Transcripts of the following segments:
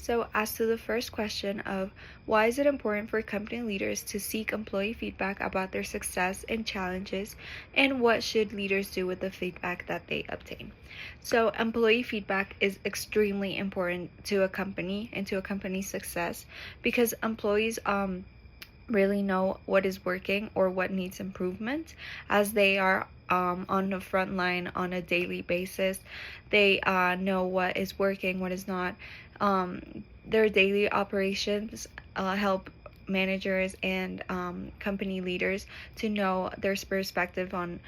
So, as to the first question of why is it important for company leaders to seek employee feedback about their success and challenges, and what should leaders do with the feedback that they obtain? So, employee feedback is extremely important to a company and to a company's success because employees really know what is working or what needs improvement as they are on the front line on a daily basis. They know what is working, what is not. Their daily operations help managers and company leaders to know their perspective on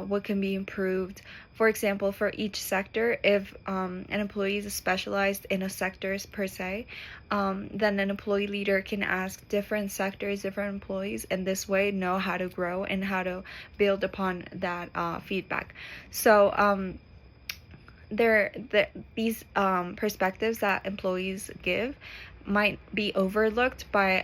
what can be improved. For example, for each sector, if an employee is specialized in a sector per se, then an employee leader can ask different sectors, different employees, and this way know how to grow and how to build upon that feedback. So these perspectives that employees give might be overlooked by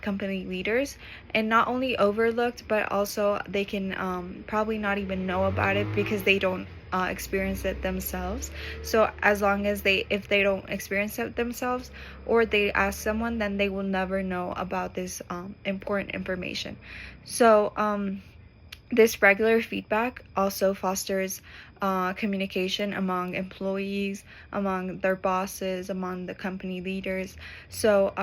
company leaders, and not only overlooked but also they can probably not even know about it because they don't experience it themselves. So as long as if they don't experience it themselves or they ask someone, then they will never know about this important information. So this regular feedback also fosters communication among employees, among their bosses, among the company leaders. So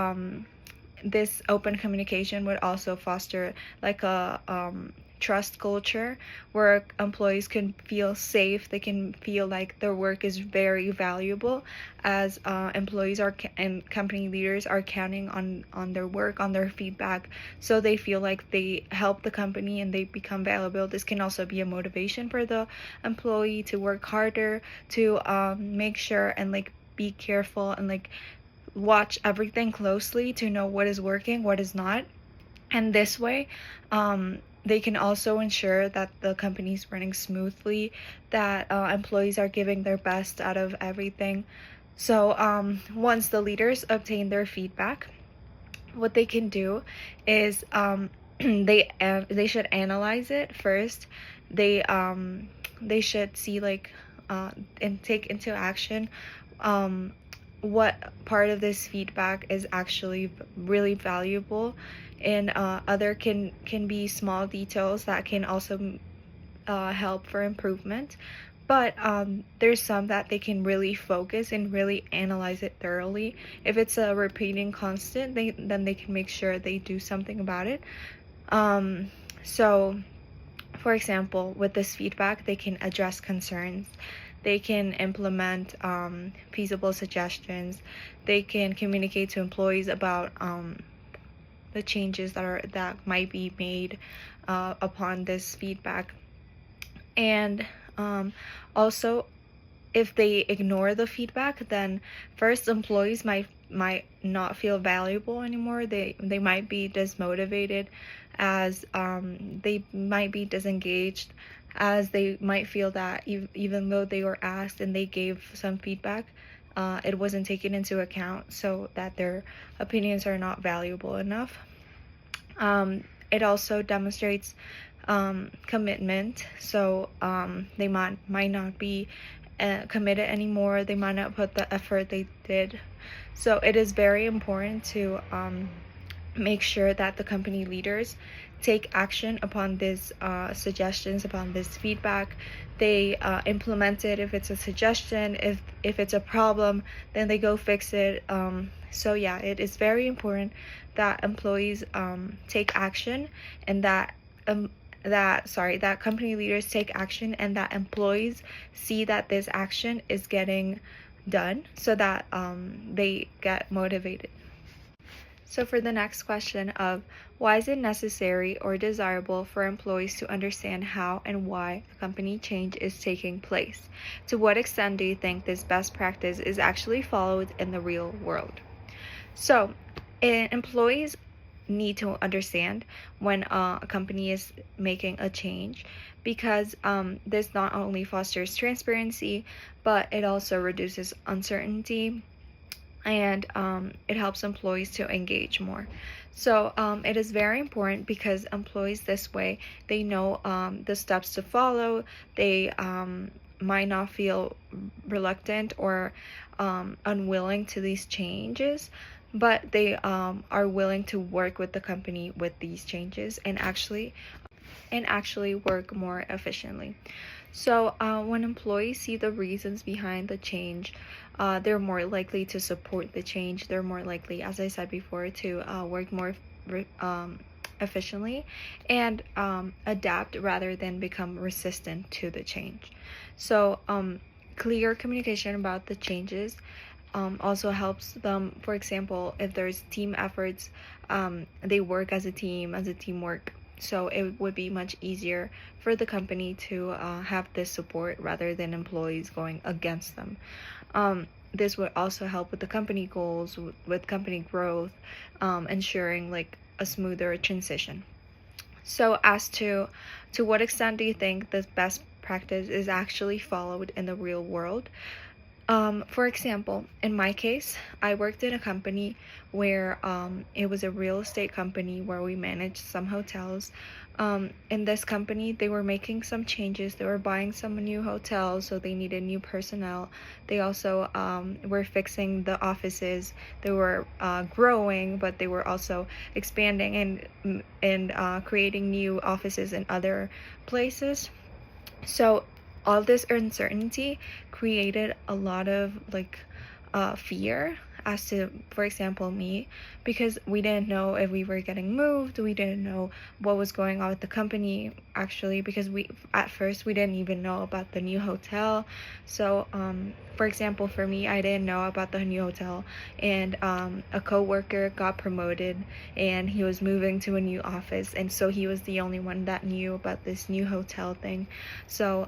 this open communication would also foster like a trust culture where employees can feel safe. They can feel like their work is very valuable, as employees are and company leaders are counting on their work, on their feedback, so they feel like they help the company and they become valuable. This can also be a motivation for the employee to work harder, to make sure and like be careful and like watch everything closely to know what is working, what is not. And this way, they can also ensure that the company is running smoothly, that employees are giving their best out of everything. So once the leaders obtain their feedback, what they can do is they should analyze it first. They should see like and take into action what part of this feedback is actually really valuable, and other can be small details that can also help for improvement. But there's some that they can really focus and really analyze it thoroughly. If it's a repeating constant, then they can make sure they do something about it. So for example, with this feedback, they can address concerns, they can implement feasible suggestions, they can communicate to employees about the changes that might be made upon this feedback. And also, if they ignore the feedback, then first employees might not feel valuable anymore. They might be dismotivated, as they might be disengaged, as they might feel that even though they were asked and they gave some feedback, it wasn't taken into account, so that their opinions are not valuable enough. It also demonstrates commitment, so they might not be committed anymore. They might not put the effort they did. So it is very important to make sure that the company leaders take action upon these suggestions, upon this feedback. They implement it. If it's a suggestion, if it's a problem, then they go fix it. So yeah, it is very important that employees take action, and that company leaders take action, and that employees see that this action is getting done, so that they get motivated. So for the next question of why is it necessary or desirable for employees to understand how and why a company change is taking place? To what extent do you think this best practice is actually followed in the real world? So employees need to understand when a company is making a change, because this not only fosters transparency, but it also reduces uncertainty, and it helps employees to engage more. So it is very important because employees this way, they know the steps to follow. They might not feel reluctant or unwilling to these changes, but they are willing to work with the company with these changes and actually work more efficiently. So when employees see the reasons behind the change, they're more likely to support the change. They're more likely, as I said before, to work more efficiently and adapt rather than become resistant to the change. So clear communication about the changes also helps them. For example, if there's team efforts, they work as a team, as a teamwork. So it would be much easier for the company to have this support rather than employees going against them. This would also help with the company goals, with company growth, ensuring like a smoother transition. So as to what extent do you think this best practice is actually followed in the real world? For example, in my case, I worked in a company where it was a real estate company where we managed some hotels. In this company, they were making some changes. They were buying some new hotels, so they needed new personnel. They also were fixing the offices. They were growing, but they were also expanding and creating new offices in other places. So all this uncertainty created a lot of like fear as to, for example, me, because we didn't know if we were getting moved. We didn't know what was going on with the company actually, because we at first we didn't even know about the new hotel. So for example, for me, I didn't know about the new hotel, and a coworker got promoted and he was moving to a new office, and so he was the only one that knew about this new hotel thing. So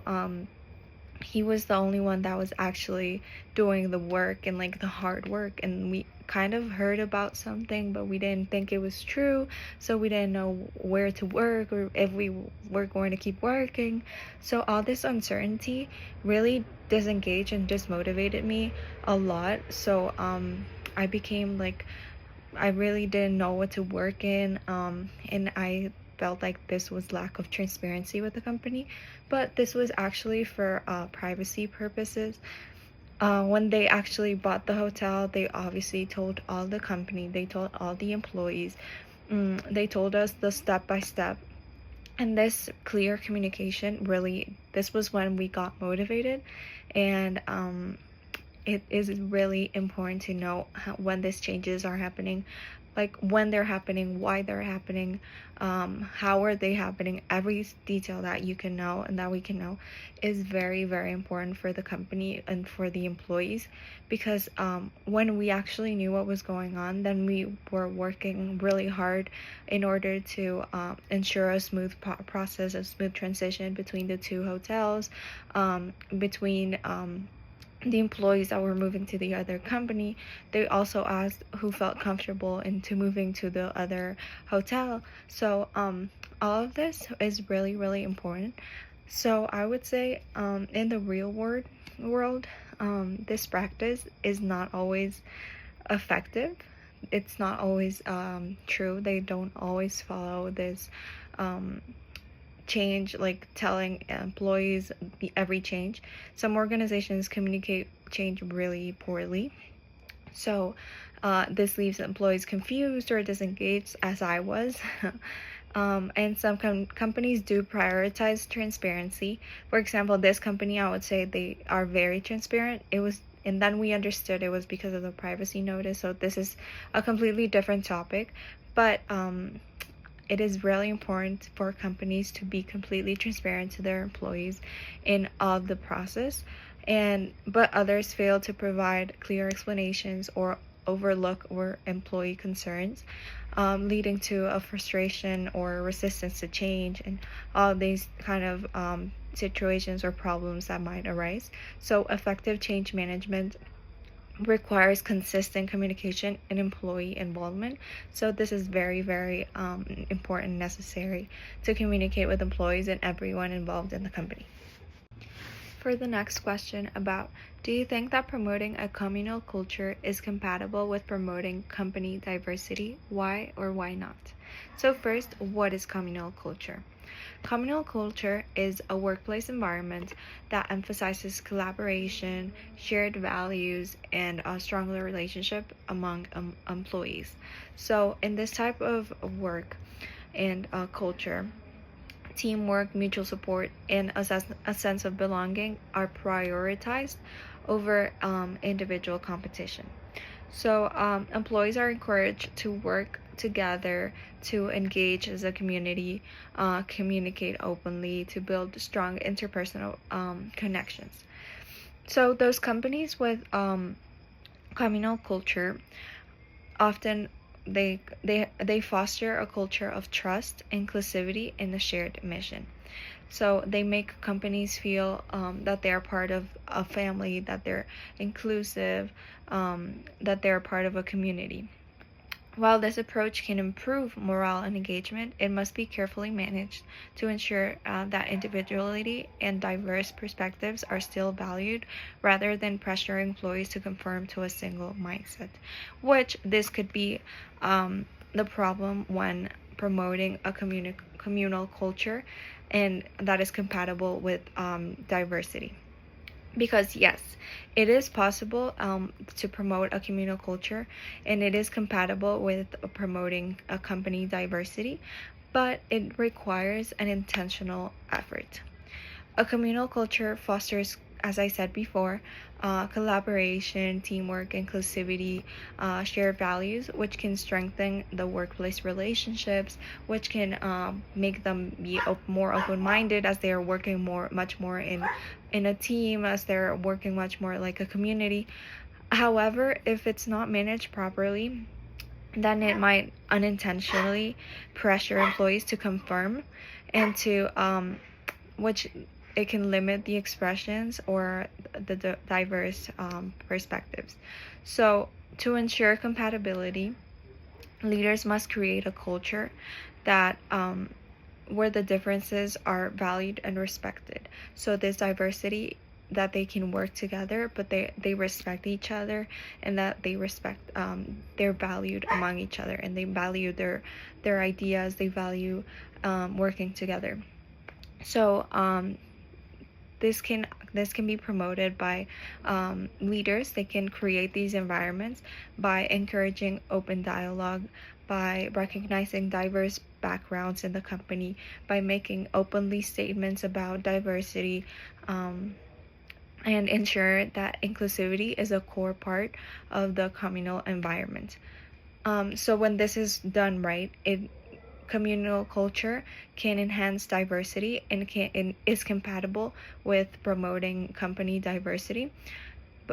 he was the only one that was actually doing the work and like the hard work, and we kind of heard about something, but we didn't think it was true, so we didn't know where to work or if we were going to keep working. So all this uncertainty really disengaged and dismotivated me a lot. So I became like, I really didn't know what to work in, and I felt like this was lack of transparency with the company, but this was actually for privacy purposes. When they actually bought the hotel, they obviously told all the company, they told all the employees, they told us the step by step. And this clear communication really, this was when we got motivated. And it is really important to know when these changes are happening, like when they're happening, why they're happening, how are they happening. Every detail that you can know and that we can know is very, very important for the company and for the employees, because when we actually knew what was going on, then we were working really hard in order to ensure a smooth process, a smooth transition between the two hotels, between the employees that were moving to the other company. They also asked who felt comfortable into moving to the other hotel. So all of this is really, really important. So I would say in the real world, this practice is not always effective. It's not always true. They don't always follow this change, like telling employees every change. Some organizations communicate change really poorly. So this leaves employees confused or disengaged, as I was. And some companies do prioritize transparency. For example, this company, I would say they are very transparent. And then we understood it was because of the privacy notice. So this is a completely different topic. But it is really important for companies to be completely transparent to their employees in all the process, but others fail to provide clear explanations or overlook or employee concerns, leading to a frustration or resistance to change and all these kind of situations or problems that might arise. So effective change management requires consistent communication and employee involvement. So this is very, very important and necessary to communicate with employees and everyone involved in the company. For the next question about, do you think that promoting a communal culture is compatible with promoting company diversity? Why or why not? So first, what is communal culture? Communal culture is a workplace environment that emphasizes collaboration, shared values, and a stronger relationship among employees. So, in this type of work and culture, teamwork, mutual support, and a sense of belonging are prioritized over individual competition. So, employees are encouraged to work together, to engage as a community, communicate openly, to build strong interpersonal connections. So, those companies with communal culture often they foster a culture of trust, inclusivity, and a shared mission. So they make companies feel that they are part of a family, that they're inclusive, that they're part of a community. While this approach can improve morale and engagement, it must be carefully managed to ensure that individuality and diverse perspectives are still valued rather than pressuring employees to conform to a single mindset, which this could be the problem when promoting a communal culture and that is compatible with diversity. Because yes, it is possible to promote a communal culture and it is compatible with promoting a company diversity, but it requires an intentional effort. A communal culture fosters, as I said before, collaboration, teamwork, inclusivity, shared values, which can strengthen the workplace relationships, which can make them be more open-minded as they are working much more in a team, as they're working much more like a community. However, if it's not managed properly, then it might unintentionally pressure employees to conform and to which it can limit the expressions or the diverse perspectives. So, to ensure compatibility, leaders must create a culture that where the differences are valued and respected. So, this diversity that they can work together, but they respect each other, and that they respect they're valued among each other, and they value their ideas. They value working together. So this can be promoted by leaders. They can create these environments by encouraging open dialogue, by recognizing diverse backgrounds in the company, by making openly statements about diversity, and ensure that inclusivity is a core part of the communal environment. So when this is done right, it communal culture can enhance diversity and is compatible with promoting company diversity.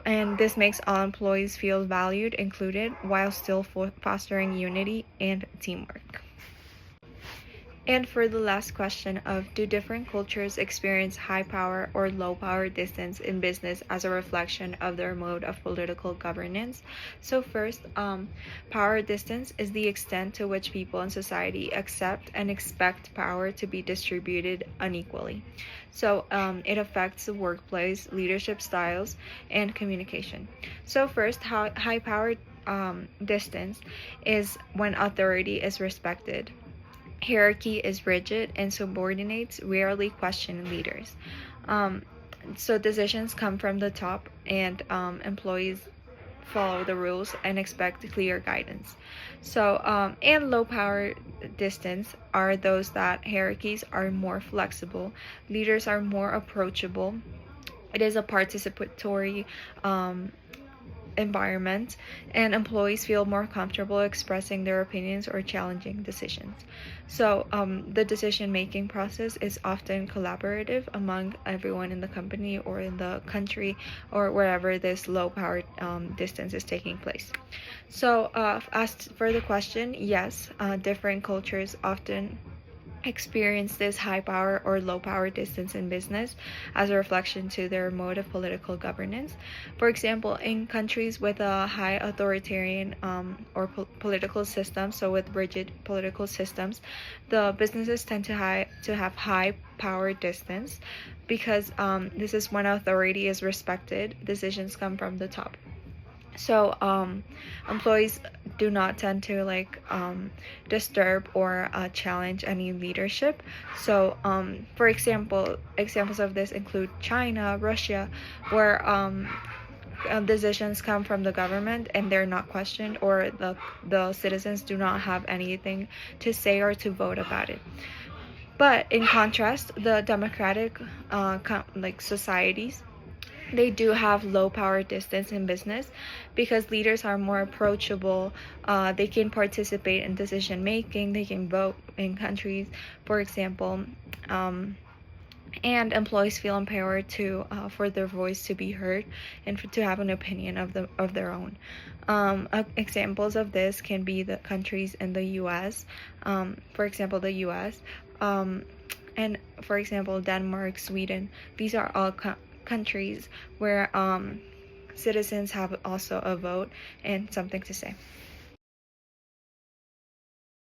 And this makes all employees feel valued, included, while still fostering unity and teamwork. And for the last question of, do different cultures experience high power or low power distance in business as a reflection of their mode of political governance? So first, power distance is the extent to which people in society accept and expect power to be distributed unequally. So it affects the workplace, leadership styles, and communication. So first, high power distance is when authority is respected. Hierarchy is rigid and subordinates rarely question leaders. Um, so decisions come from the top, and employees follow the rules and expect clear guidance. So, and low power distance are those that hierarchies are more flexible, leaders are more approachable. It is a participatory environment, and employees feel more comfortable expressing their opinions or challenging decisions. So, the decision making process is often collaborative among everyone in the company or in the country or wherever this low power distance is taking place. So, as for the question, yes, different cultures often experience this high power or low power distance in business as a reflection to their mode of political governance. For example, in countries with a high authoritarian or political system, so with rigid political systems, the businesses tend to have high power distance because this is when authority is respected, decisions come from the top. So employees do not tend to like disturb or challenge any leadership. So for example, examples of this include China, Russia, where decisions come from the government and they're not questioned, or the citizens do not have anything to say or to vote about it. But in contrast, the democratic like societies, they do have low power distance in business because leaders are more approachable. They can participate in decision making, they can vote in countries, for example, and employees feel empowered to for their voice to be heard and to have an opinion of their own. Examples of this can be the countries in the U.S. For example, the U.S. Um, and for example, Denmark, Sweden. These are all countries where citizens have also a vote and something to say.